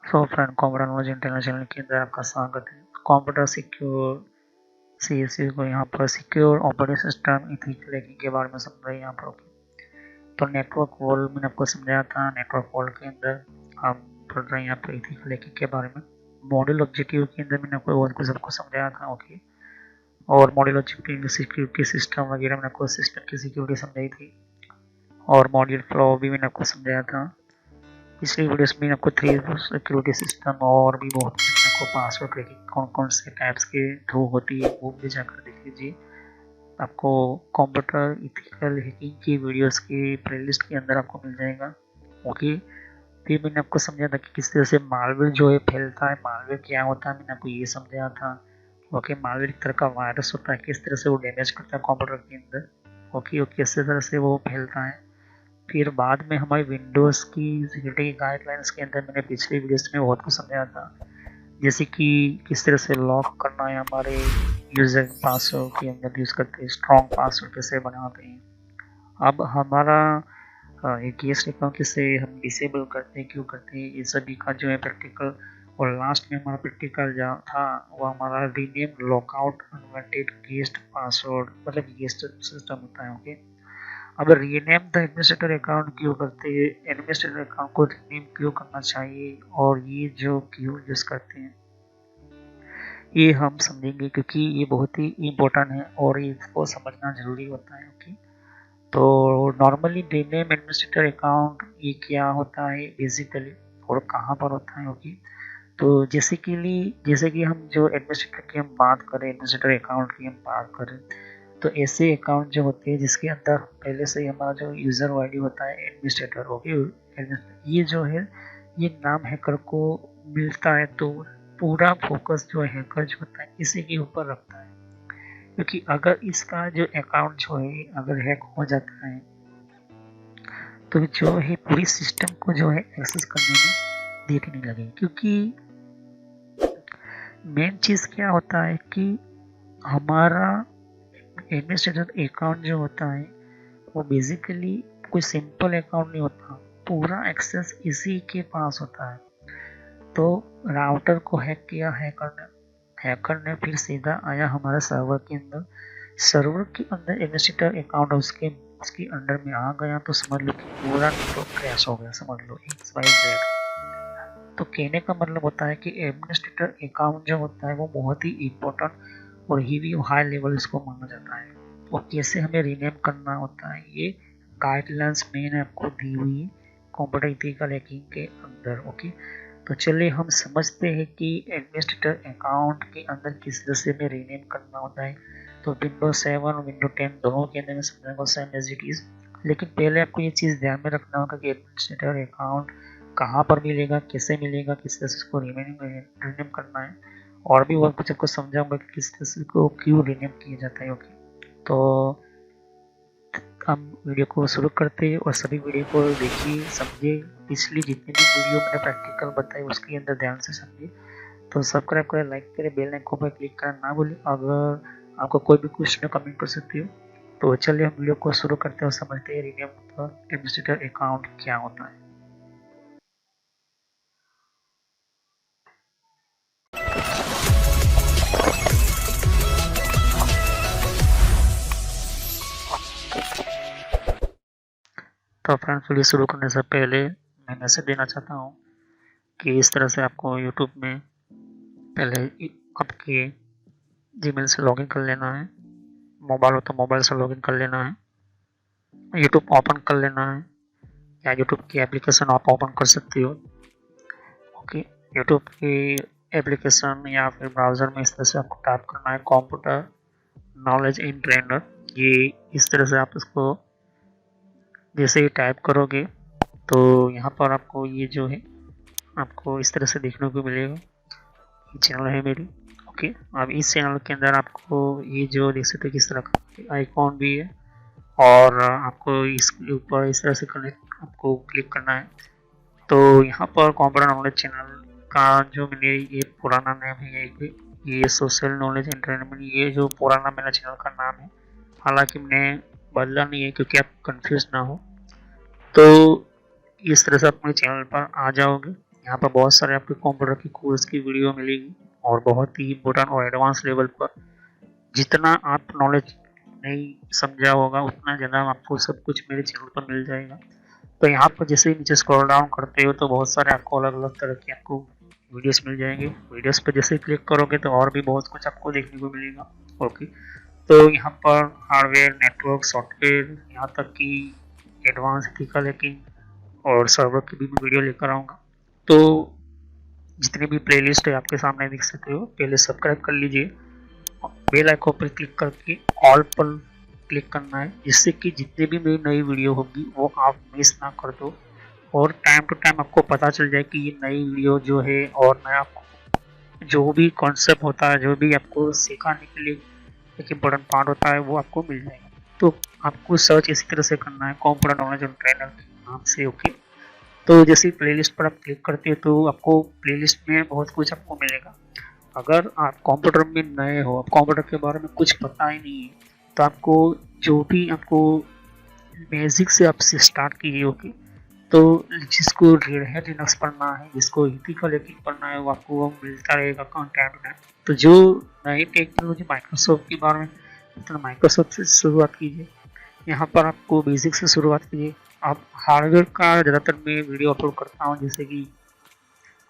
So friend, computer knowledge international के अंदर आपका स्वागत है। कंप्यूटर सिक्योर सीएससी को यहाँ पर secure operating system ethical hacking के बारे में समझ रहे हैं यहाँ पर। तो नेटवर्क वॉल मैंने आपको समझाया था। नेटवर्क वॉल के अंदर हम पढ़ रहे हैं यहाँ पर इथिकल हैकिंग के बारे में। मॉड्यूल ऑब्जेक्टिव के अंदर मैंने आपको और कुछ आपको समझाया था। ओके, और मॉड्यूल ऑब्जेक्टिव सिक्योरिटी सिस्टम वगैरह मैंने आपको सिस्टम की सिक्योरिटी समझाई थी, और मॉड्यूल फ्लो भी मैंने आपको समझाया था। पिछली वीडियोस में आपको 3 सिक्योरिटी सिस्टम और भी बहुत आपको पासवर्ड क्रैकिंग कौन कौन से टाइप्स के थ्रू होती है वो भी जाकर देख लीजिए। आपको कंप्यूटर इथिकल हैकिंग की वीडियोस की प्लेलिस्ट के अंदर आपको मिल जाएगा। ओके, फिर मैंने आपको समझाया था कि किस तरह से मालवेयर जो है फैलता है, मालवेयर क्या होता है, मैंने आपको ये समझाया था। ओके, मालवेयर एक तरह का वायरस होता है, किस तरह से वो डैमेज करता है कंप्यूटर के अंदर। ओके, किस तरह से वो फैलता है। फिर बाद में हमारी विंडोज़ की सिक्योरिटी गाइडलाइंस के अंदर मैंने पिछली वीडियोस में बहुत कुछ समझाया था, जैसे कि किस तरह से लॉक करना है, हमारे यूज़र पासवर्ड के अंदर यूज़ करते हैं, स्ट्रॉन्ग पासवर्ड कैसे बनाते हैं। अब हमारा एक गेस्ट अकाउंट कैसे हम डिसेबल करते हैं, क्यों करते हैं, ये सभी का जो है प्रैक्टिकल। और लास्ट में हमारा प्रैक्टिकल जो था वो हमारा rename lockout unwanted guest password, मतलब गेस्ट सिस्टम होता है। ओके, अब रीनेम द एडमिनिस्ट्रेटर अकाउंट क्यों करते हैं, एडमिनिस्ट्रेटर अकाउंट को रीनेम क्यों करना चाहिए, और ये जो क्यों यूज करते हैं ये हम समझेंगे, क्योंकि ये बहुत ही इम्पोर्टेंट है और इसको समझना जरूरी होता है। ओके, तो नॉर्मली रीनेम एडमिनिस्ट्रेटर अकाउंट ये क्या होता है बेसिकली, और कहाँ पर होता है। ओके, तो जैसे कि हम जो एडमिनिस्ट्रेटर की हम बात करें, एडमिनिस्ट्रेटर अकाउंट की हम बात करें, तो ऐसे अकाउंट जो होते हैं जिसके अंदर पहले से ही हमारा जो यूज़र आईडी होता है एडमिनिस्ट्रेटर। ओके, ये जो है ये नाम हैकर को मिलता है, तो पूरा फोकस जो हैकर जो होता है इसी के ऊपर रखता है, क्योंकि अगर इसका जो अकाउंट जो है अगर हैक हो जाता है तो जो है पूरी सिस्टम को जो है एक्सेस करने में देर नहीं लगेगी। क्योंकि मेन चीज़ क्या होता है कि हमारा एडमिनिस्ट्रेटर अकाउंट जो होता है वो बेसिकली कोई सिंपल अकाउंट नहीं होता, पूरा एक्सेस इसी के पास होता है। तो राउटर को हैक किया हैकर ने फिर सीधा आया हमारे सर्वर के अंदर, सर्वर के अंदर एडमिनिस्ट्रेटर अकाउंट उसके अंडर में आ गया, तो समझ लो कि पूरा नेटवर्क क्रैश हो गया, समझ लो XYZ। तो कहने का मतलब होता है कि एडमिनिस्ट्रेटर अकाउंट जो होता है वो बहुत ही इम्पोर्टेंट और ही भी हाई लेवल इसको माना जाता है। और कैसे हमें रीनेम करना होता है ये गाइडलाइंस मैंने आपको दी हुई है कंप्यूटर इथिकल हैकिंग के अंदर। ओके, तो चलिए हम समझते हैं कि एडमिनिस्ट्रेटर अकाउंट के अंदर किस तरह से हमें रीनेम करना होता है। तो विंडो 7 और विंडो 10 दोनों के अंदर में समझने को सेम एज इट इज़, लेकिन पहले आपको ये चीज़ ध्यान में रखना होगा कि एडमिनिस्ट्रेटर अकाउंट कहाँ पर मिलेगा, कैसे मिलेगा, किस तरह से इसको रीनेम करना है, और भी बहुत कुछ आपको समझाऊंगा कि किस तरह से को क्यों रीनेम किया जाता है। ओके, तो हम वीडियो को शुरू करते हैं और सभी वीडियो को देखिए, समझिए। पिछली जितनी भी वीडियो मैंने प्रैक्टिकल बताई उसके अंदर ध्यान से समझिए। तो सब्सक्राइब करें, लाइक करें, बेल आइकन पर क्लिक करना ना भूलें। अगर आपको कोई भी क्वेश्चन कमेंट कर सकते हो। तो चलिए हम वीडियो को शुरू करते हैं और समझते हैं रीनेम एडमिनिस्ट्रेटर अकाउंट क्या होता है। तो फ्रेंड्स, वीडियो शुरू करने से पहले मैं मैसेज देना चाहता हूँ कि इस तरह से आपको यूट्यूब में पहले आपके जीमेल से लॉगिन कर लेना है। मोबाइल हो तो मोबाइल से लॉगिन कर लेना है, यूट्यूब ओपन कर लेना है, या यूट्यूब की एप्लीकेशन आप ओपन कर सकते हो। ओके, यूट्यूब की एप्लीकेशन या फिर ब्राउज़र में इस तरह से आपको टाइप करना है कंप्यूटर नॉलेज इन ट्रेनर। ये इस तरह से आप इसको जैसे ही टाइप करोगे तो यहाँ पर आपको ये जो है आपको इस तरह से देखने को मिलेगा। ये चैनल है मेरी। ओके, अब इस चैनल के अंदर आपको ये जो देख सकते किस तरह का आइकॉन भी है, और आपको इसके ऊपर इस तरह से कनेक्ट आपको क्लिक करना है। तो यहाँ पर कंप्यूटर नॉलेज चैनल का जो मैंने ये पुराना नाम है, ये सोशल नॉलेज एंटरटेनमेंट, ये जो पुराना मेरा चैनल का नाम है, हालांकि मैंने बदला नहीं है क्योंकि आप कंफ्यूज ना हो। तो इस तरह से आप मेरे चैनल पर आ जाओगे। यहाँ पर बहुत सारे आपके कंप्यूटर की कोर्स की वीडियो मिलेगी और बहुत ही इम्पोर्टेंट और एडवांस लेवल पर जितना आप नॉलेज नहीं समझा होगा उतना ज़्यादा आपको सब कुछ मेरे चैनल पर मिल जाएगा। तो यहाँ पर जैसे ही नीचे स्क्रॉल डाउन करते हो तो बहुत सारे आपको अलग अलग तरह की आपको वीडियोस मिल जाएंगे। वीडियोस पर जैसे क्लिक करोगे तो और भी बहुत कुछ आपको देखने को मिलेगा। ओके, तो यहाँ पर हार्डवेयर, नेटवर्क, सॉफ्टवेयर, यहाँ तक कि एडवांस एथिकल हैकिंग और सर्वर की भी वीडियो लेकर आऊँगा। तो जितनी भी प्लेलिस्ट है आपके सामने देख सकते हो। पहले सब्सक्राइब कर लीजिए, बेल आइकन पर क्लिक करके ऑल पर क्लिक करना है, जिससे कि जितनी भी मेरी नई वीडियो होगी वो आप मिस ना कर दो और टाइम टू टाइम आपको पता चल जाए कि ये नई वीडियो जो है और नया जो भी कॉन्सेप्ट होता है, जो भी आपको सिखाने के लिए एक इम्पोर्टेंट पार्ट होता है वो आपको मिल जाएगा। तो आपको सर्च इसी तरह से करना है, कंप्यूटर नॉलेज ऑन ट्रेनर के नाम से। ओके, तो जैसे प्लेलिस्ट पर आप क्लिक करते हो तो आपको प्लेलिस्ट में बहुत कुछ आपको मिलेगा। अगर आप कंप्यूटर में नए हो, आप कंप्यूटर के बारे में कुछ पता ही नहीं है, तो आपको जो भी आपको बेसिक से आपसे स्टार्ट कीजिए। ओके, तो जिसको रेड हैट लिनक्स पढ़ना है, जिसको एथिकल हैकिंग पढ़ना है, वो आपको वो मिलता रहेगा कंटेंट में। तो जो नई टेक्नोलॉजी माइक्रोसॉफ्ट के बारे में, तो माइक्रोसॉफ्ट से शुरुआत कीजिए। यहाँ पर आपको बेसिक से शुरुआत कीजिए। आप हार्डवेयर का ज़्यादातर मैं वीडियो अपलोड करता हूँ, जैसे कि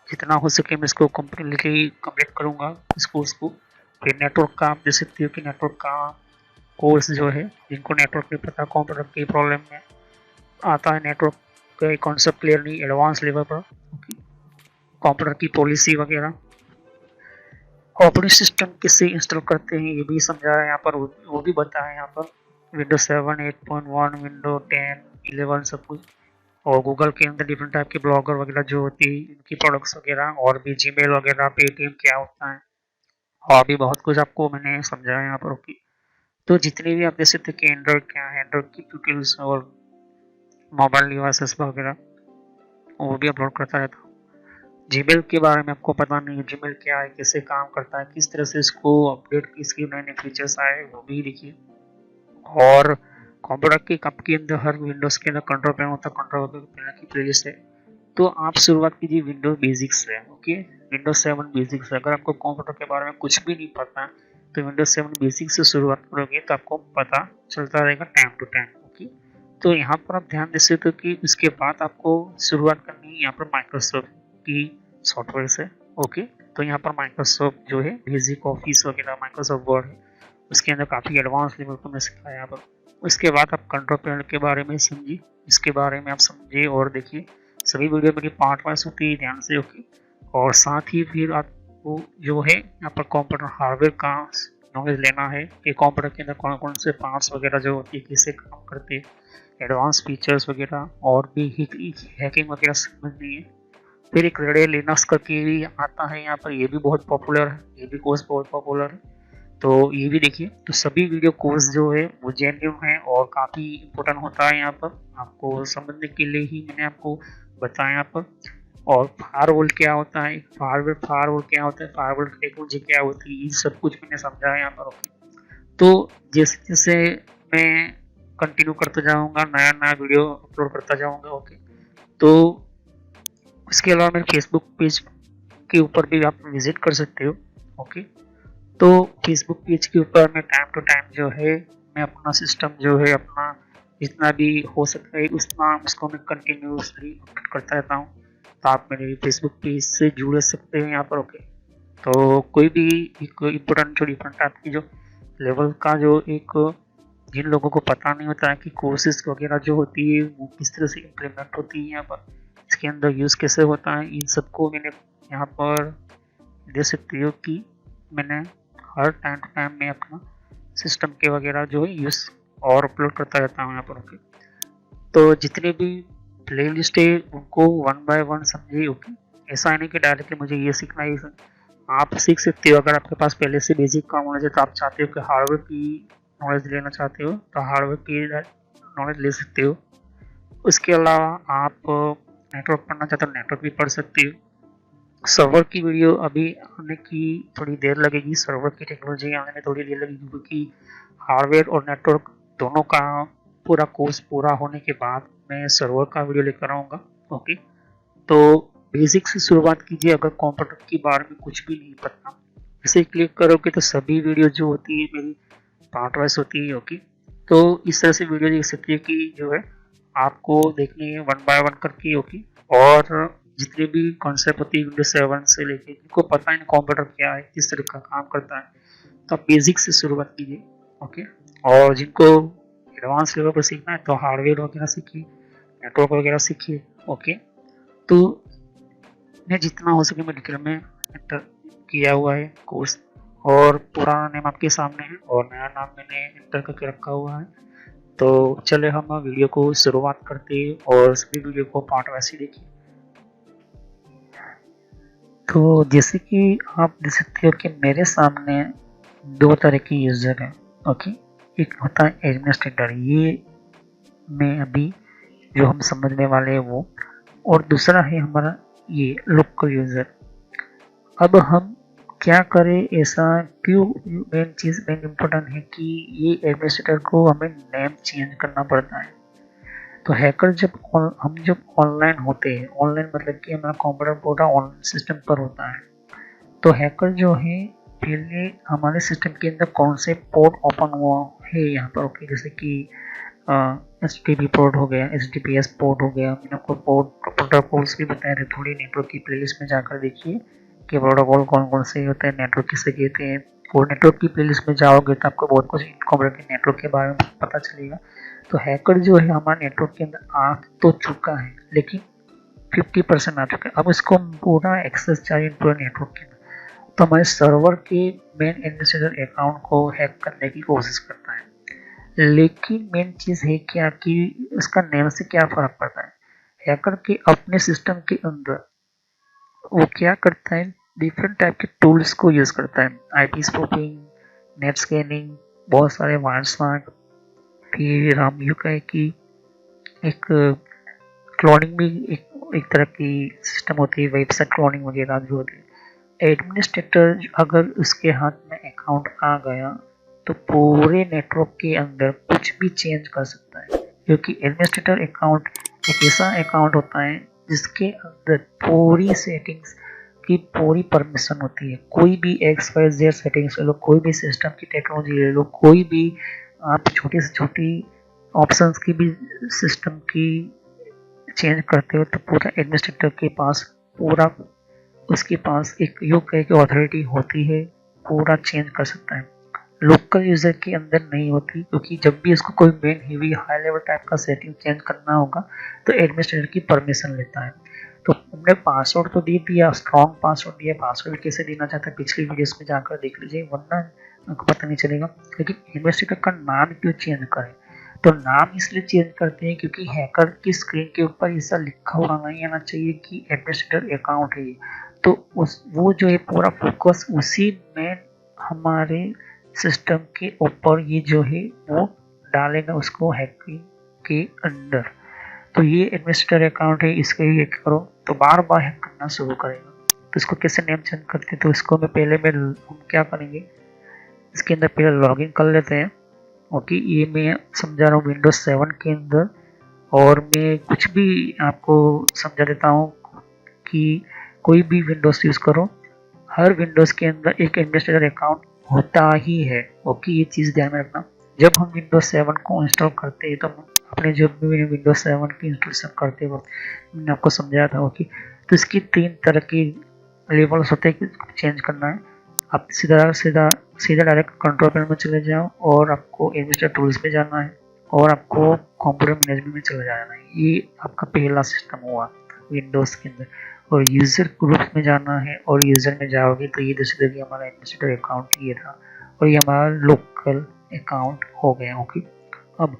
जितना हो सके मैं इसको कम्प्लीटली कंप्लीट करूँगा इस कोर्स को। फिर नेटवर्क का आप देख सकते हो कि नेटवर्क का कोर्स जो है, जिनको नेटवर्क नहीं पता, कंप्यूटर की प्रॉब्लम में आता है, नेटवर्क का कॉन्सेप्ट क्लियर नहीं एडवांस लेवल पर, कंप्यूटर की पॉलिसी वगैरह, ऑपरेटिंग सिस्टम कैसे इंस्टॉल करते हैं ये भी समझा है यहाँ पर, वो भी बताया है यहाँ पर। विंडोज 7, 8.1, विंडो 10, 11 सब कुछ। और गूगल के अंदर डिफरेंट टाइप के ब्लॉगर वगैरह जो होती है, इनकी प्रोडक्ट्स वगैरह, और भी जीमेल वगैरह, पेटीएम क्या होता है, और भी बहुत कुछ आपको मैंने समझाया यहाँ पर। ओके, तो जितने भी आप देख सकते हैं कि एंड्रॉइड क्या है, एंड्रॉइड की ट्यूटोरियल्स और मोबाइल डिवाइसेस वगैरह वो भी अपलोड करता रहता हूँ। जीमेल के बारे में आपको पता नहीं है, जीमेल क्या है, कैसे काम करता है, किस तरह से इसको अपडेट, इसके नए नए फीचर्स आए वो भी देखिए। और कंप्यूटर के कप के अंदर हर विंडोज के अंदर कंट्रोल पैनल होता है, कंट्रोल पैनल की प्लेलिस्ट है। तो आप शुरुआत कीजिए विंडोज बेसिक्स से। Okay, Windows 7 basics. अगर आपको कंप्यूटर के बारे में कुछ भी नहीं पता तो विंडोज 7 बेसिक्स से शुरुआत करोगे तो आपको पता चलता रहेगा टाइम टू टाइम। ओके, तो यहाँ पर आप ध्यान दे सकते हो कि उसके बाद आपको शुरुआत करनी है यहाँ पर माइक्रोसॉफ्ट की सॉफ्टवेयर से। ओके, तो यहाँ पर माइक्रोसॉफ्ट जो है बेसिक ऑफिस वगैरह, माइक्रोसॉफ्ट वर्ड है, उसके अंदर काफ़ी एडवांस लेवल को मैं सिखाया यहाँ पर। उसके बाद आप कंट्रोल पैनल के बारे में समझिए, इसके बारे में आप समझिए और देखिए। सभी वीडियो मेरी पार्ट वाइज होती है, ध्यान से। ओके, और साथ ही फिर आपको जो है यहाँ पर कंप्यूटर हार्डवेयर का नॉलेज लेना है कि कंप्यूटर के अंदर कौन कौन से पार्ट्स वगैरह जो होती है, कैसे काम करते हैं, एडवांस फीचर्स वगैरह, और भी हैकिंग वगैरह समझनी है। फिर एक रेड हैट लिनक्स करके भी आता है यहाँ पर, ये भी बहुत पॉपुलर है, ये भी कोर्स बहुत पॉपुलर है, तो ये भी देखिए। तो सभी वीडियो कोर्स जो है वो जेन्युइन है और काफ़ी इम्पोर्टेंट होता है यहाँ पर, आपको समझने के लिए ही मैंने आपको बताया यहाँ पर। और फायरवॉल क्या होता है, फायरवॉल क्या होता है, फायरवॉल टेक्नोलॉजी क्या होती है, ये सब कुछ मैंने समझाया यहाँ पर। ओके, तो जैसे जैसे मैं कंटिन्यू करते जाऊँगा, नया नया वीडियो अपलोड करता जाऊँगा। ओके, तो उसके अलावा मेरे फेसबुक पेज के ऊपर भी आप विजिट कर सकते हो। ओके, तो फेसबुक पेज के ऊपर मैं टाइम टू टाइम जो है मैं अपना सिस्टम जो है अपना जितना भी हो सकता है उतना उसको मैं कंटिन्यूसली अपडेट करता रहता हूँ। तो आप मेरे फेसबुक पेज से जुड़ सकते हैं यहाँ पर। ओके, तो कोई भी एक इम्पोर्टेंट जो डिफरेंट टाइप की जो लेवल का जो एक, जिन लोगों को पता नहीं होता है कि कोर्सेज वगैरह जो होती है वो किस तरह से इम्प्लीमेंट होती है यहाँ पर, इसके अंदर यूज़ कैसे होता है, इन सबको मैंने यहाँ पर दे सकती हो कि मैंने हर टाइम टू टाइम में अपना सिस्टम के वगैरह जो है यूज़ और अपलोड करता रहता हूँ यहाँ पर। ओके, तो जितने भी प्ले लिस्ट है उनको वन बाय वन समझिए। ओके, ऐसा है नहीं कि डायरेक्टली मुझे ये सीखना है, आप सीख सकते हो। अगर आपके पास पहले से बेसिक का नॉलेज है तो आप चाहते हो कि हार्डवेयर की नॉलेज लेना चाहते हो तो हार्डवेयर की नॉलेज ले सकते हो। उसके अलावा आप नेटवर्क पढ़ना चाहते हो नेटवर्क भी पढ़ सकते हो। सर्वर की वीडियो अभी आने की थोड़ी देर लगेगी, सर्वर की टेक्नोलॉजी आने में थोड़ी देर लगेगी, क्योंकि हार्डवेयर और नेटवर्क दोनों का पूरा कोर्स पूरा होने के बाद मैं सर्वर का वीडियो लेकर आऊँगा। ओके, तो बेसिक से शुरुआत कीजिए। अगर कंप्यूटर के बारे में कुछ भी नहीं पता, इसे क्लिक करोगे तो सभी वीडियो जो होती है मेरी पार्ट वाइज होती है। ओके, तो इस तरह से वीडियो देख सकती है कि जो है आपको देखनी है वन बाय वन करके। ओके, और जितने भी कॉन्सेप्ट होती है विंडोज 7 से लेके, जिनको पता है कंप्यूटर क्या है, किस तरह का काम करता है, तो आप बेसिक से शुरुआत कीजिए। ओके, और जिनको एडवांस लेवल पर सीखना है तो हार्डवेयर वगैरह सीखिए, नेटवर्क वगैरह सीखिए। ओके, तो मैं जितना हो सके मैं डिटेल में एंटर किया हुआ है कोर्स, और पुराना नेम आपके सामने है और नया नाम मैंने एंटर करके रखा हुआ है। तो चले हम वीडियो को शुरुआत करते हैं और सभी वीडियो को पार्ट वैसे देखिए। तो जैसे कि आप देख सकते हो कि मेरे सामने दो तरह के यूज़र हैं। ओके, एक होता है एडमिनिस्ट्रेटर, ये मैं अभी जो हम समझने वाले हैं वो, और दूसरा है हमारा ये लोकल यूज़र। अब हम क्या करें, ऐसा क्यों, मेन इम्पोर्टेंट है कि ये एडमिनिस्ट्रेटर को हमें नेम चेंज करना पड़ता है। तो हैकर जब ऑनलाइन होते हैं, ऑनलाइन मतलब कि हमारा कंप्यूटर पूरा ऑनलाइन सिस्टम पर होता है, तो हैकर जो है पहले हमारे सिस्टम के अंदर कौन से पोर्ट ओपन हुआ है यहाँ पर। ओके, जैसे कि HTTP पोर्ट हो गया, HTTPS पोर्ट हो गया, मैंने आपको प्रोटोकॉल्स भी बताए थे थोड़ी, नेटवर्क की प्लेलिस्ट में जाकर देखिए कि प्रोटोकॉल कौन कौन से होते हैं, नेटवर्क किसे कहते हैं। और नेटवर्क की प्लेलिस्ट में जाओगे तो आपको बहुत कुछ कंप्यूटर के नेटवर्क के बारे में पता चलेगा। तो हैकर जो है हमारे नेटवर्क के अंदर आ तो चुका है, लेकिन 50% आ चुका है। अब इसको पूरा एक्सेस चाहिए पूरे नेटवर्क के अंदर, तो हमारे सर्वर के मेन एडमिनिस्ट्रेटर अकाउंट को हैक करने की कोशिश करता है। लेकिन मेन चीज़ है क्या कि इसका नेम से क्या फ़र्क पड़ता है। हैकर के अपने सिस्टम के अंदर वो क्या करता है, डिफरेंट टाइप के टूल्स को यूज़ करता है, IP स्पूफिंग, नेट स्कैनिंग, बहुत सारे वायरस्मार्ट, फिर हम यूँ कहें कि एक क्लोनिंग भी एक तरह की सिस्टम होती है, वेबसाइट क्लोनिंग वगैरह जो होती है। एडमिनिस्ट्रेटर अगर उसके हाथ में अकाउंट आ गया तो पूरे नेटवर्क के अंदर कुछ भी चेंज कर सकता है, क्योंकि एडमिनिस्ट्रेटर अकाउंट एक ऐसा अकाउंट होता है जिसके अंदर पूरी सेटिंग्स की पूरी परमिशन होती है। कोई भी XYZ सेटिंग्स ले लो, कोई भी सिस्टम की टेक्नोलॉजी ले लो, कोई भी आप छोटी से छोटी ऑप्शंस की भी सिस्टम की चेंज करते हो तो पूरा एडमिनिस्ट्रेटर के पास पूरा उसके पास एक योग की अथॉरिटी होती है, पूरा चेंज कर सकता है। लोकल यूजर के अंदर नहीं होती, क्योंकि जब भी इसको कोई main heavy high level type का सेटिंग चेंज करना होगा तो एडमिनिस्ट्रेटर की परमिशन लेता है। तो हमने पासवर्ड तो दे दिया, स्ट्रॉन्ग पासवर्ड दिया, पासवर्ड कैसे देना चाहता है पिछली वीडियोस में जाकर देख लीजिए, वरना आपको पता नहीं चलेगा। लेकिन एडमिनिस्ट्रेटर का नाम क्यों चेंज करें, तो नाम इसलिए चेंज करते हैं क्योंकि हैकर की स्क्रीन के ऊपर ऐसा लिखा हुआ नहीं आना चाहिए कि एडमिनिस्ट्रेटर अकाउंट है। तो वो जो है पूरा फोकस उसी में हमारे सिस्टम के ऊपर ये जो है वो डालेगा उसको हैकिंग के अंदर। तो ये एडमिनिस्ट्रेटर अकाउंट है, इसको ही हैक करो तो बार बार हैक करना शुरू करेगा। तो इसको कैसे नेम चेंज करते हैं, तो इसको हम क्या करेंगे, इसके अंदर पहले लॉगिन कर लेते हैं। ओके, ये मैं समझा रहा हूँ विंडोज 7 के अंदर, और मैं कुछ भी आपको समझा देता हूँ कि कोई भी विंडोज यूज़ करो, हर विंडोज के अंदर एक एडमिनिस्ट्रेटर अकाउंट होता ही है। ओके, ये चीज़ ध्यान में रखना। जब हम विंडोज 7 को इंस्टॉल करते हैं तो अपने जब भी विंडोज 7 की इंस्टॉलेशन करते वक्त मैंने आपको समझाया था। ओके, तो इसकी 3 तरह की लेवल्स होते हैं कि चेंज करना है। आप सीधा डायरेक्ट कंट्रोल पैनल में चले जाओ और आपको एडमिनिस्ट्रेटर टूल्स में जाना है और आपको कंप्यूटर मैनेजमेंट में चले जाना है। ये आपका पहला सिस्टम हुआ विंडोज के अंदर। और यूज़र ग्रुप में जाना है, और यूज़र में जाओगे तो ये दूसरे कि हमारा एडमिनिस्ट्रेटर अकाउंट ये था और ये हमारा लोकल अकाउंट हो गया। ओके, अब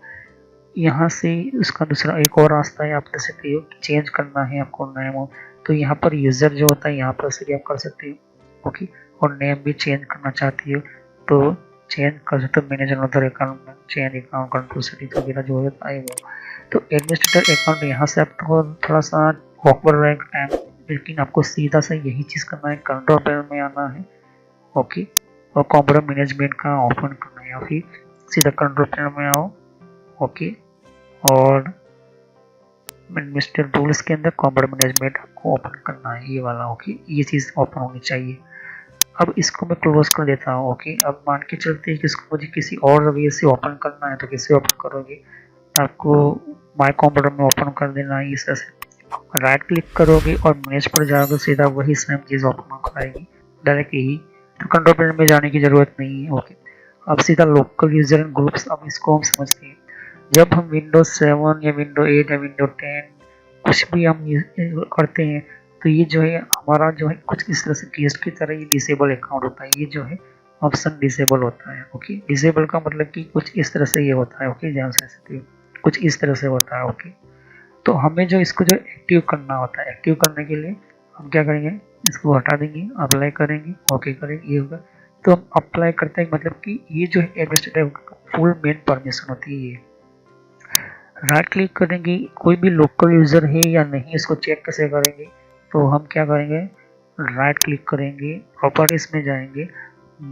यहाँ से उसका दूसरा एक और रास्ता है, आप कर सकते हो चेंज करना है आपको नेम, तो यहाँ पर यूज़र जो होता है यहाँ पर से भी आप कर सकते हो। ओके, और नेम भी चेंज करना चाहती हो तो चेंज कर सकते हो, मैनेजर अदर अकाउंट में चेंज अकाउंट कंट्रोल सेटिंग वगैरह जो होता है वो। तो एडमिनिस्ट्रेटर अकाउंट यहाँ से आपको थोड़ा सा ऑकवर्ड रहेगा टाइम, लेकिन आपको सीधा सा यही चीज़ करना है, कंट्रोल पैनल में आना है। ओके, और कंप्यूटर मैनेजमेंट का ओपन करना है, या फिर सीधा कंट्रोल पैनल में आओ। ओके, और एडमिनिस्ट्रेटर रूल्स के अंदर कंप्यूटर मैनेजमेंट आपको ओपन करना है, ये वाला। ओके, ये चीज़ ओपन होनी चाहिए। अब इसको मैं क्लोज कर देता हूँ। ओके, अब मान के चलते हैं कि इसको मुझे किसी और वे से ओपन करना है, तो कैसे ओपन करोगे? आपको माय कंप्यूटर में ओपन कर देना है। इस तरह से राइट क्लिक करोगे और मैनेज पर जाओगे, सीधा वही सेम चीज़ ओपन हो जाएगी डायरेक्ट यही। तो कंट्रोल पैनल में जाने की ज़रूरत नहीं है। ओके, अब सीधा लोकल यूजर एंड ग्रुप्स। अब इसको हम समझते हैं। जब हम विंडोज 7 या विंडो 8 या विंडो 10 कुछ भी हम करते हैं, तो ये जो है हमारा जो है कुछ इस तरह से गेस्ट की तरह ये डिसेबल अकाउंट होता है। ये जो है ऑप्शन डिसेबल होता है। ओके, डिसेबल का मतलब कि कुछ इस तरह से ये होता है। ओके, ध्यान से सकते हो, कुछ इस तरह से होता है। ओके, तो हमें जो इसको जो एक्टिव करना होता है, एक्टिव करने के लिए हम क्या करेंगे, इसको हटा देंगे, अप्लाई करेंगे, ओके करेंगे, ये होगा। तो हम अप्लाई करते हैं, मतलब कि ये जो है एडमिनिस्ट्रेटिव फुल मेन परमिशन होती है। ये राइट क्लिक करेंगे, कोई भी लोकल यूज़र है या नहीं इसको चेक कैसे करेंगे? तो हम क्या करेंगे, राइट क्लिक करेंगे, प्रॉपर्टीज में जाएंगे,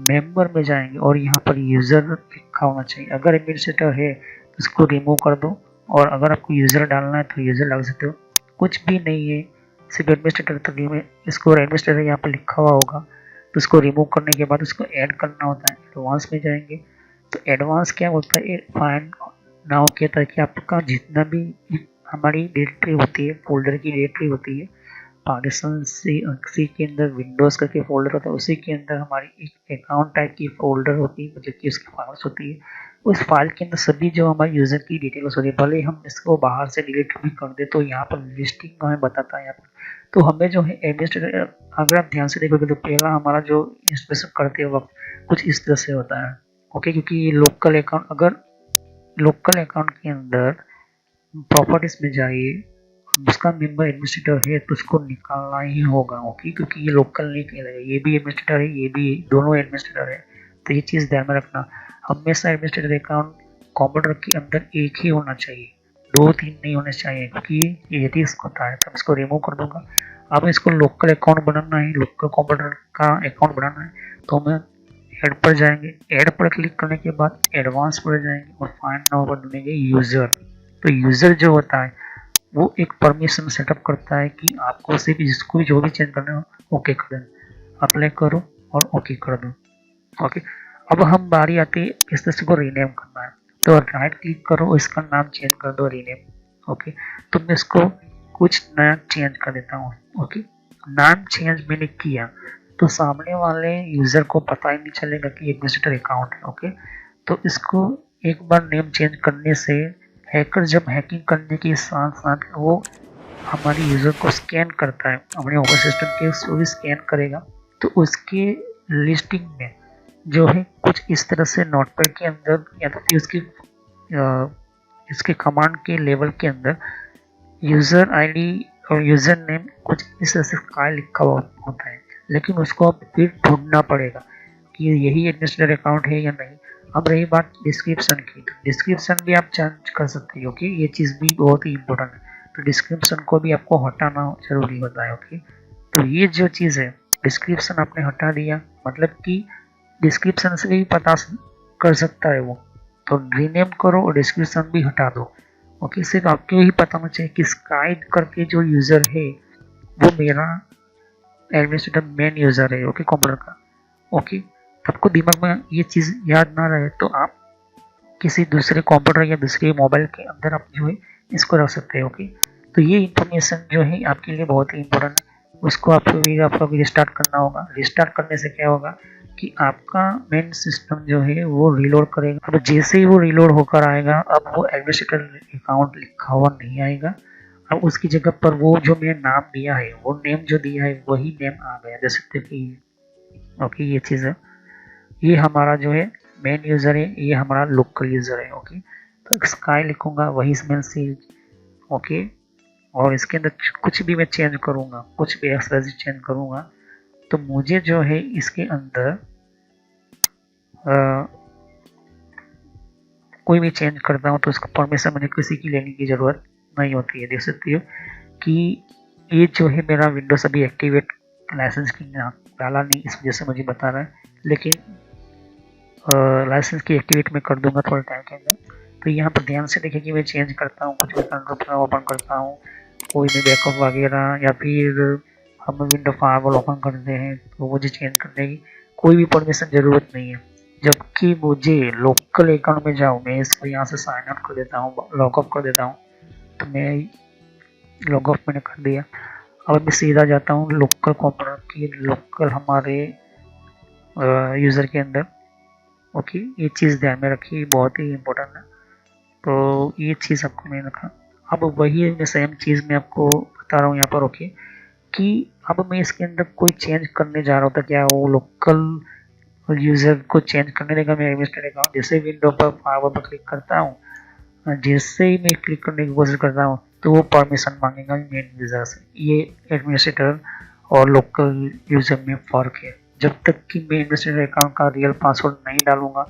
मेंबर में जाएंगे और यहाँ पर यूज़र लिखा होना चाहिए। अगर एडमिनिस्ट्रेटर है तो इसको रिमूव कर दो, और अगर आपको यूज़र डालना है तो यूज़र डाल सकते हो। कुछ भी नहीं है, सिर्फ एडमिनिस्ट्रेटर तक में इसको एडमिनिस्ट्रेटर यहाँ पर लिखा हुआ होगा, तो इसको रिमूव करने के बाद उसको ऐड करना होता है। एडवांस में जाएंगे, तो एडवांस क्या होता है, फाइंड नाउ कहता है कि आपका जितना भी हमारी डायरेक्टरी होती है, फोल्डर की डायरेक्टरी होती है, पार्टीशन सी के अंदर विंडोज़ करके फोल्डर होता है, उसी के अंदर हमारी एक अकाउंट टाइप की फोल्डर होती है, मतलब कि उसकी फाइल्स होती है। उस फाइल के अंदर सभी जो हमारे यूज़र की डिटेल्स होती है, भले हम इसको बाहर से डिलीट भी कर दे तो यहाँ पर लिस्टिंग हमें बताता है यहाँ पर। तो हमें जो है एडमिनिस्ट्रेटर, अगर आप ध्यान से देखोगे तो पहला हमारा जो इंस्टॉलेशन करते वक्त कुछ इस तरह से होता है। ओके, क्योंकि लोकल अकाउंट, अगर लोकल अकाउंट के अंदर प्रॉपर्टीज में जाइए, उसका मेंबर एडमिनिस्ट्रेटर है तो उसको निकालना ही होगा। ओके, क्योंकि ये लोकल नहीं कहलाएगा, ये भी एडमिनिस्ट्रेटर है, ये भी, दोनों एडमिनिस्ट्रेटर है। तो ये चीज़ ध्यान में रखना, हमेशा एडमिनिस्ट्रेटर अकाउंट कंप्यूटर के अंदर एक ही होना चाहिए, 2-3 नहीं होने चाहिए, क्योंकि यदि इसको होता है तो मैं इसको रिमूव कर दूंगा। अब इसको लोकल अकाउंट बनाना है, लोकल कंप्यूटर का अकाउंट बनाना है, तो मैं ऐड पर जाएंगे, ऐड पर क्लिक करने के बाद एडवांस पर जाएंगे और फाइंड नाउ पर ढूंढेंगे यूज़र। तो यूज़र जो होता है वो एक परमिशन सेटअप करता है कि आपको सिर्फ जिसको भी जो भी चेंज करना हो ओके कर देना, अप्लाई करो और ओके कर दो। ओके, अब हम बारी आती है इस तरह को रीनेम करना है, तो राइट क्लिक करो, इसका नाम चेंज कर दो, रीनेम। ओके, तो मैं इसको कुछ नया चेंज कर देता हूँ। ओके, नाम चेंज मैंने किया तो सामने वाले यूज़र को पता ही नहीं चलेगा कि एडमिनिस्ट्रेटर अकाउंट है। ओके, तो इसको एक बार नेम चेंज करने से हैकर जब हैकिंग करने के साथ साथ वो हमारे यूज़र को स्कैन करता है, अपने ऑपरेटिंग सिस्टम के उसको भी स्कैन करेगा, तो उसके लिस्टिंग में जो है कुछ इस तरह से नोटपैड के अंदर या तो फिर उसकी इसके कमांड के लेवल के अंदर यूज़र आईडी और यूज़र नेम कुछ इस तरह से काय लिखा हुआ होता है, लेकिन उसको अब फिर ढूंढना पड़ेगा कि यही एडमिनिस्ट्रेटर अकाउंट है या नहीं। अब रही बात डिस्क्रिप्शन की, तो डिस्क्रिप्शन भी आप चेंज कर सकते हो। ओके, ये चीज़ भी बहुत ही इंपॉर्टेंट है, तो डिस्क्रिप्शन को भी आपको हटाना जरूरी होता है। ओके, तो ये जो चीज़ है, डिस्क्रिप्शन आपने हटा दिया, मतलब कि डिस्क्रिप्शन से भी पता कर सकता है वो, तो रीनेम करो और डिस्क्रिप्शन भी हटा दो। ओके, सिर्फ आपको ही पता होना चाहिए कि स्काई करके जो यूज़र है वो मेरा एडमिनिस्ट्रेटर मेन यूज़र है। ओके, कंप्यूटर का। ओके, आपको दिमाग में ये चीज़ याद ना रहे तो आप किसी दूसरे कंप्यूटर या दूसरे मोबाइल के अंदर आप जो है इसको रख सकते हैं। ओके, तो ये इन्फॉर्मेशन जो है आपके लिए बहुत ही इंपॉर्टेंट है, उसको आपको भी रिस्टार्ट करना होगा। रिस्टार्ट करने से क्या होगा कि आपका मेन सिस्टम जो है वो रीलोड करेगा। अब जैसे ही वो रीलोड होकर आएगा, अब वो एडमिनिस्ट्रेटर अकाउंट लिखा हुआ नहीं आएगा, अब उसकी जगह पर वो जो मैंने नाम दिया है, वो नेम जो दिया है वही नेम आ गया, जैसे कि ओके, ये चीज़ है, ये हमारा जो है मेन यूज़र है, ये हमारा लोकल यूज़र है। ओके, तो स्काई लिखूंगा वही मेन सी। ओके, और इसके अंदर कुछ भी मैं चेंज करूंगा, कुछ भी एक्स्ट्रा चेंज करूंगा, तो मुझे जो है इसके अंदर कोई भी चेंज करता हूँ तो उसका परमिशन मुझे किसी की लेने की ज़रूरत नहीं होती है। देख सकती हो कि ये जो है मेरा विंडोज अभी एक्टिवेट लाइसेंस की डाला नहीं, इस वजह से मुझे बता रहा है, लेकिन लाइसेंस की एक्टिवेट में कर दूंगा थोड़े टाइम के अंदर, तो यहाँ पर ध्यान से देखिए कि मैं चेंज करता हूँ, कुछ भी कंट्रोल ओपन करता हूँ, कोई भी बैकअप वगैरह, या फिर हम विंडो फायरवॉल ओपन करते हैं तो मुझे चेंज करने की कोई भी परमिशन ज़रूरत नहीं है। जबकि मुझे लोकल अकाउंट में जाऊँ, मैं इसको यहाँ से साइन आउट कर देता हूँ, लॉगआउट कर देता हूँ, तो मैं लॉगआउट मैंने कर दिया। अब मैं सीधा जाता हूँ लोकल कंपोनेंट की, लोकल हमारे यूज़र के अंदर। ओके, ये चीज़ ध्यान में रखिए, बहुत ही इम्पोर्टेंट है। तो ये चीज़ आपको मैंने रखा। अब वही मैं सेम चीज़ मैं आपको बता रहा हूँ यहाँ पर। ओके, कि अब मैं इसके अंदर कोई चेंज करने जा रहा हूँ, तो क्या वो लोकल यूज़र को चेंज करने देगा मेरा एडमिनिस्ट्रेटर अकाउंट? जैसे विंडो पर फायरवॉल पर क्लिक करता हूँ, जैसे ही मैं क्लिक करने की कोशिश करता हूँ तो वो परमिशन मांगेगा मेन यूज़र से। ये एडमिनिस्ट्रेटर और लोकल यूज़र में फ़र्क है। जब तक कि मैं एडमिनिस्ट्रेटर अकाउंट का रियल पासवर्ड नहीं डालूंगा,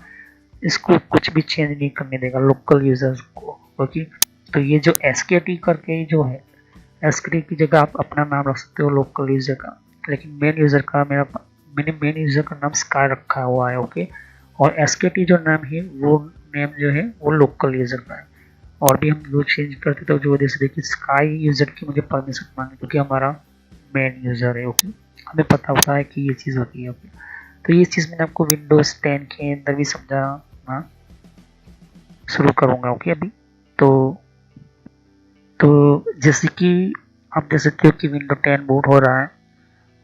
इसको कुछ भी चेंज नहीं करने देगा लोकल यूज़र्स को। ओके, तो ये जो SKT करके जो है, SKT की जगह आप अपना नाम रख सकते हो लोकल यूज़र का, लेकिन मेन यूज़र का मैंने मेन यूज़र का नाम स्काई रखा हुआ है। ओके, और SKT जो नाम है वो नेम जो है वो लोकल यूज़र का है। और भी हम जो चेंज करते तो जो वजह से देखिए स्काई यूज़र की मुझे परमिशन मांगी, क्योंकि हमारा मेन यूज़र है। ओके, हमें पता होता है कि ये चीज़ होती है। ओके, तो ये चीज़ मैंने आपको विंडोज़ 10 के अंदर भी समझाना शुरू करूँगा। ओके, अभी तो जैसे कि आप देख सकते हो कि विंडो 10 बूट हो रहा है,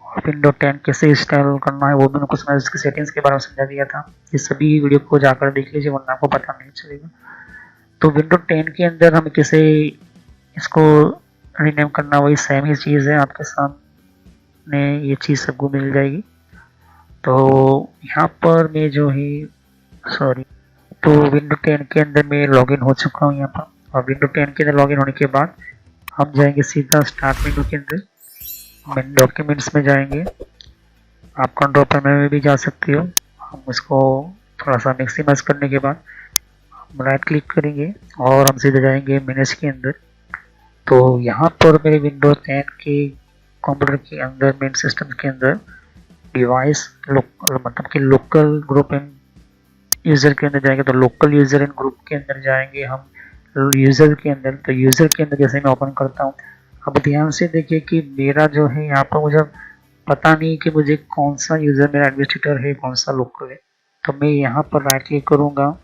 और विंडो 10 कैसे इंस्टॉल करना है वो मैंने कुछ मैं इसकी सेटिंग्स के बारे में समझा दिया था। ये सभी वीडियो को जाकर देख लीजिए, वरना आपको पता नहीं चलेगा। तो विंडो 10 के अंदर हमें कैसे इसको रीनेम करना, वही सेम ही चीज़ है, आपके सामने ये चीज़ सबको मिल जाएगी। तो यहाँ पर मैं जो है तो विंडो 10 के अंदर मैं लॉगिन हो चुका हूँ यहाँ पर। और विंडो 10 के अंदर लॉगिन होने के बाद हम जाएंगे सीधा स्टार्ट मेनू के अंदर, मेन डॉक्यूमेंट्स में जाएंगे। आप कंट्रोल पैनल में भी जा सकते हो। हम इसको थोड़ा सा मैक्सिमाइज करने के बाद हम राइट क्लिक करेंगे और हम सीधे जाएंगे मैनेज के अंदर। तो यहाँ पर मेरे विंडो 10 के कंप्यूटर के अंदर मेन सिस्टम के अंदर डिवाइस मतलब कि लोकल ग्रुप एंड यूज़र के अंदर जाएंगे। तो लोकल यूज़र एंड ग्रुप के अंदर जाएंगे हम यूज़र के अंदर। तो यूज़र के अंदर जैसे मैं ओपन करता हूँ, अब ध्यान से देखिए कि मेरा जो है यहाँ पर मुझे पता नहीं कि मुझे कौन सा यूज़र मेरा एडमिनिस्ट्रेटर है, कौन सा लोकल है। तो मैं यहाँ पर राइट क्लिक करूँगा,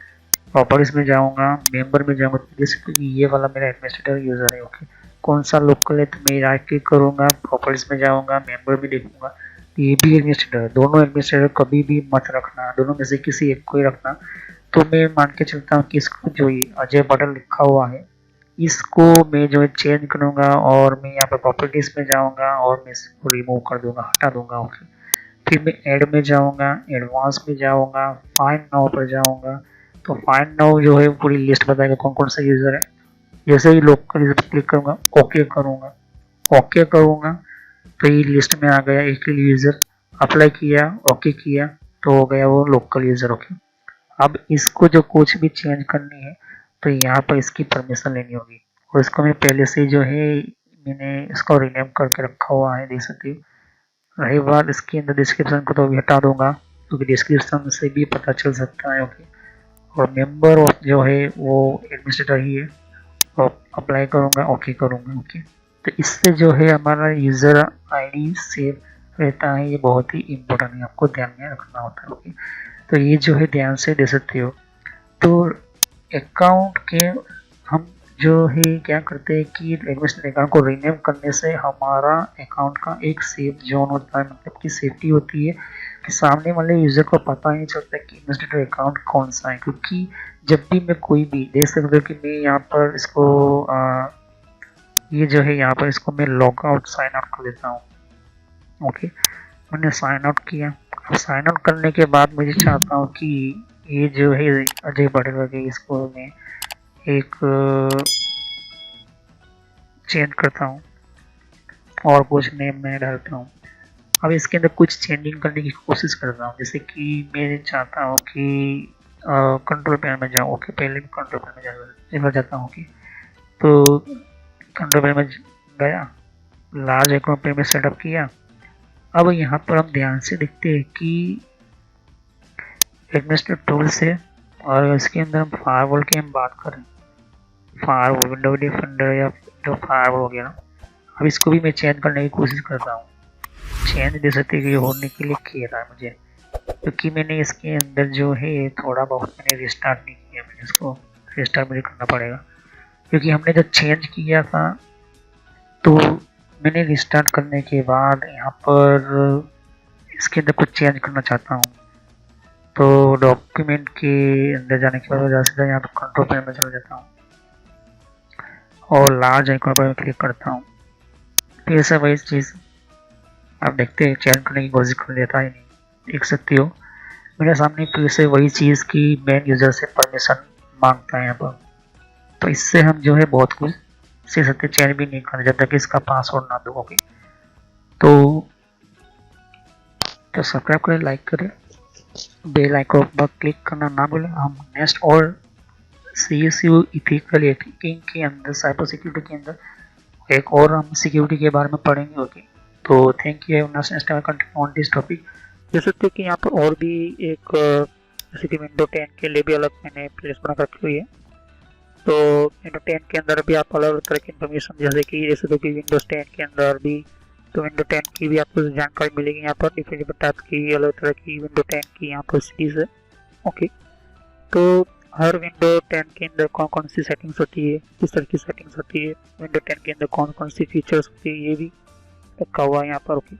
प्रॉपर्टीज में जाऊँगा, मेंबर में जाऊँगा, जैसे ये वाला मेरा एडमिनिस्ट्रेटर यूज़र है। ओके, कौन सा लोकल है तो मैं राइट क्लिक करूँगा, प्रॉपर्टीज में जाऊँगा, मेंबर में देखूँगा, ये भी एडमिनिस्ट्रेटर। दोनों एडमिनिस्ट्रेटर कभी भी मत रखना, दोनों में से किसी एक को ही रखना। तो मैं मान के चलता हूँ कि इसको जो ये अजय पटेल लिखा हुआ है, इसको मैं जो है चेंज करूँगा, और मैं यहाँ पर प्रॉपर्टीज में जाऊँगा और मैं इसको रिमूव कर दूँगा, हटा दूँगा। ओके, फिर मैं ऐड में जाऊँगा, एडवांस में जाऊँगा, फाइंड नाउ पर जाऊँगा। तो फाइंड नाउ जो है पूरी लिस्ट बताएगा कौन कौन सा यूज़र है। जैसे ही लोकल यूज़र पर क्लिक करूँगा, ओके करूँगा, तो ये लिस्ट में आ गया एक ही यूज़र। अप्लाई किया, ओके किया, तो हो गया वो लोकल यूज़र। ओके, अब इसको जो कुछ भी चेंज करनी है तो यहाँ पर इसकी परमिशन लेनी होगी, और इसको मैं पहले से जो है मैंने इसको रीनेम करके रखा हुआ है, देख सकते हो। रही बात इसके अंदर डिस्क्रिप्शन को तो अभी हटा दूंगा, क्योंकि डिस्क्रिप्शन से भी पता चल सकता है। ओके, और मेंबर जो है वो एडमिनिस्ट्रेटर ही है, और अप्लाई करूँगा, ओके करूँगा। ओके, तो इससे जो है हमारा यूज़र आईडी सेव रहता है। ये बहुत ही इम्पोर्टेंट है, आपको ध्यान में रखना होता है। ओके, तो ये जो है ध्यान से दे सकते हो। तो अकाउंट के हम जो है क्या करते हैं कि एडमिनिस्ट्रेटर अकाउंट को रीनेम करने से हमारा अकाउंट का एक सेफ जोन होता है, मतलब कि सेफ्टी होती है कि सामने वाले यूज़र को पता ही नहीं चलता कि एडमिनिस्ट्रेटर अकाउंट कौन सा है। क्योंकि जब भी मैं कोई भी देख सकते हो कि मैं यहाँ पर इसको ये जो है यहाँ पर इसको मैं लॉग आउट साइन आउट कर देता हूँ। ओके, मैंने साइन आउट किया। अब साइन आउट करने के बाद मुझे चाहता हूँ कि ये जो है अजय पटेल वगैरह, इसको मैं एक चेंज करता हूँ और कुछ नेम में डालता हूँ। अब इसके अंदर कुछ चेंजिंग करने की कोशिश करता हूँ, जैसे कि मैं चाहता हूँ कि कंट्रोल पैनल में जाऊँ। ओके, पहले मैं कंट्रोल पैनल में जाता हूँ कि तो कंट्रोल पैनल में गया, लार्ज अकाउंट पे मैं सेटअप किया। अब यहाँ पर हम ध्यान से देखते हैं कि एडमिनिस्ट्रेटर टूल से और इसके अंदर हम फायरवॉल की हम बात करें, फायरवॉल विंडो डिफेंडर या जो फायरवॉल हो गया ना, अब इसको भी मैं चेंज करने की कोशिश कर रहा हूँ। चेंज दे सकते कि होने के लिए किया रहा है मुझे, क्योंकि मैंने इसके अंदर जो है थोड़ा बहुत मैंने रिस्टार्ट नहीं किया, मैंने इसको रिस्टार्ट मुझे करना पड़ेगा, क्योंकि हमने जब चेंज किया था तो मैंने रिस्टार्ट करने के बाद यहाँ पर इसके अंदर कुछ चेंज करना चाहता हूँ। तो डॉक्यूमेंट के अंदर जाने के बाद सीधा यहाँ पर कंट्रोल पैनल में चला जाता हूँ और लार्ज आइकन पर क्लिक करता हूँ। फिर से वही चीज़ आप देखते हैं, चेंज करने की कोशिश कर लेता है नहीं, देख सकते हो मेरे सामने फिर से वही चीज़ की मेन यूज़र से परमिशन मांगता है यहाँ पर। तो इससे हम जो है बहुत कुछ से सकते, चेंज भी नहीं कर जब तक इसका पासवर्ड ना दो। ओके, तो सब्सक्राइब करें, लाइक करें, बेल आइकन पर क्लिक करना ना भूलें। हम नेक्स्ट और CSU इथिकल हैकिंग के अंदर, साइबर सिक्योरिटी के अंदर एक और हम सिक्योरिटी के बारे में पढ़ेंगे। ओके, तो thank you next time continue on this topic. जैसे कि यहाँ पर और भी एक जैसे कि विंडो 10 के लिए भी अलग मैंने प्लेस बना रखी हुई है। तो विंडो 10 के अंदर भी आप अलग अलग तरह की इन्फॉर्मेशन, जैसे कि विंडोज 10 के अंदर भी तो विंडो 10 की भी आपको जानकारी मिलेगी यहाँ पर, डिफरेंट टाइप की अलग तरह की विंडो 10 की यहाँ पर सीरीज है। ओके, तो हर विंडो 10 के अंदर कौन कौन सी सेटिंग्स होती है, किस तरह की सेटिंग्स होती है, विंडो 10 के अंदर कौन कौन सी फीचर्स होती है, ये भी रखा हुआ है यहाँ पर। ओके,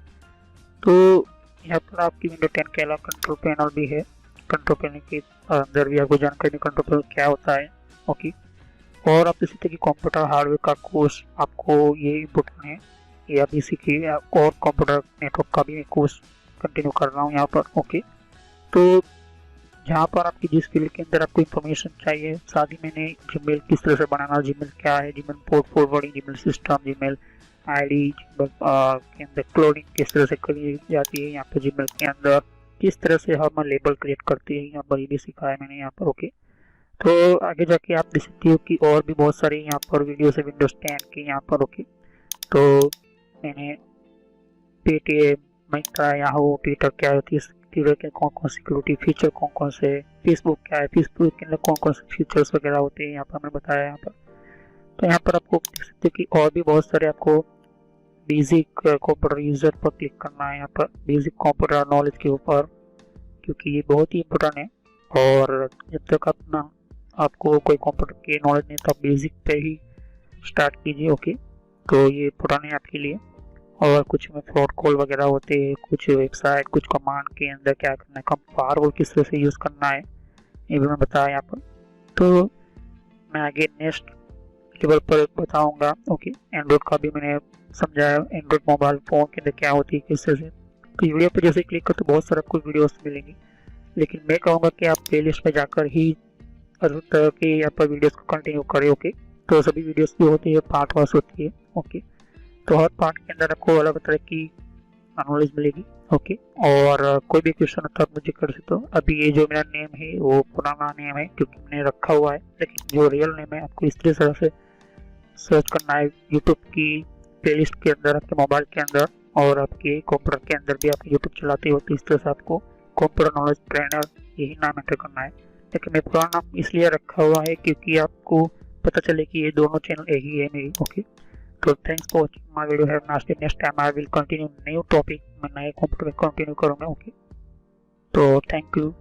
तो यहाँ पर आपकी विंडो 10 के अलावा कंट्रोल पैनल भी है। कंट्रोल पैनल के अंदर भी आपको जानकारी कंट्रोल पैनल क्या होता है। ओके, और आप इसी तरह की कंप्यूटर हार्डवेयर का कोर्स आपको ये इम्पोर्टेंट है, या भी सीखिए, और कंप्यूटर नेटवर्क का भी मैं कोर्स कंटिन्यू कर रहा हूँ यहाँ पर। ओके, तो जहाँ पर आपकी जिस फील्ड के अंदर आपको इन्फॉर्मेशन चाहिए, साथ ही मैंने जीमेल किस तरह से बनाना, जीमेल क्या है, Gmail port forwarding, Gmail system, Gmail ID के अंदर क्लोनिंग किस तरह से करी जाती है, यहाँ पर जीमेल के अंदर किस तरह से हम लेबल क्रिएट करते हैं, यहाँ पर ये भी सिखाया है मैंने यहाँ पर। ओके, तो आगे जाके आप देख सकते हो कि और भी बहुत सारी यहाँ पर वीडियो है विंडोज 10 की यहाँ पर। ओके, तो मैंने पेटीएम, मिंत्रा, याहू, ट्विटर क्या होती है, ट्विटर के कौन कौन सिक्योरिटी फीचर कौन कौन से, फेसबुक क्या है, फेसबुक के अंदर कौन कौन से फीचर्स वगैरह होते हैं यहाँ पर मैंने बताया यहाँ पर। तो यहाँ पर आपको देख सकते हो कि और भी बहुत सारे आपको बेसिक कंप्यूटर यूजर पर क्लिक करना है यहाँ पर, बेसिक कंप्यूटर नॉलेज के ऊपर, क्योंकि ये बहुत ही इम्पोर्टेंट है। और जब तक अपना आपको कोई कंप्यूटर की नॉलेज नहीं तो आप बेसिक पे ही स्टार्ट कीजिए। ओके, तो ये पुराने आपके लिए। और कुछ में फ्रॉड कॉल वगैरह होते हैं, कुछ वेबसाइट, कुछ कमांड के अंदर क्या करना है, कम फायरवॉल किस तरह से यूज़ करना है, ये भी मैं बताया यहाँ पर। तो मैं आगे नेक्स्ट लेवल पर बताऊंगा। ओके, एंड्रॉइड का भी मैंने समझाया, एंड्रॉइड मोबाइल फ़ोन के अंदर क्या होती है, किस तरह से। तो वीडियो पर जैसे क्लिक करते बहुत सारे आपको वीडियोस मिलेंगी, लेकिन मैं कहूँगा कि आप प्लेलिस्ट में जाकर ही हर तरह के यहाँ पर वीडियोस को कंटिन्यू करें। ओके, तो सभी वीडियोस जो होती है पार्ट वाइज होती है। ओके, तो हर पार्ट के अंदर आपको अलग तरह की नॉलेज मिलेगी। ओके, और कोई भी क्वेश्चन होता है आप मुझे कर सकते हो। अभी ये जो मेरा नेम है वो पुराना नेम है क्योंकि मैंने रखा हुआ है, लेकिन जो रियल नेम है आपको इस तरह से सर्च करना है यूट्यूब की प्लेलिस्ट के अंदर, आपके मोबाइल के अंदर, और आपके कंप्यूटर के अंदर भी आप यूट्यूब चलाते हो तो इस तरह से आपको कंप्यूटर नॉलेज ट्रेनर यही नाम एंटर करना है। लेकिन मैं पुराना नाम इसलिए रखा हुआ है क्योंकि आपको पता चले कि ये दोनों चैनल एक ही है मेरी। ओके, तो thanks for watching my video. Have nice day. Next time I will continue new topic, मैं नए कंप्यूटर में कंटिन्यू करूँगा। ओके, तो थैंक यू।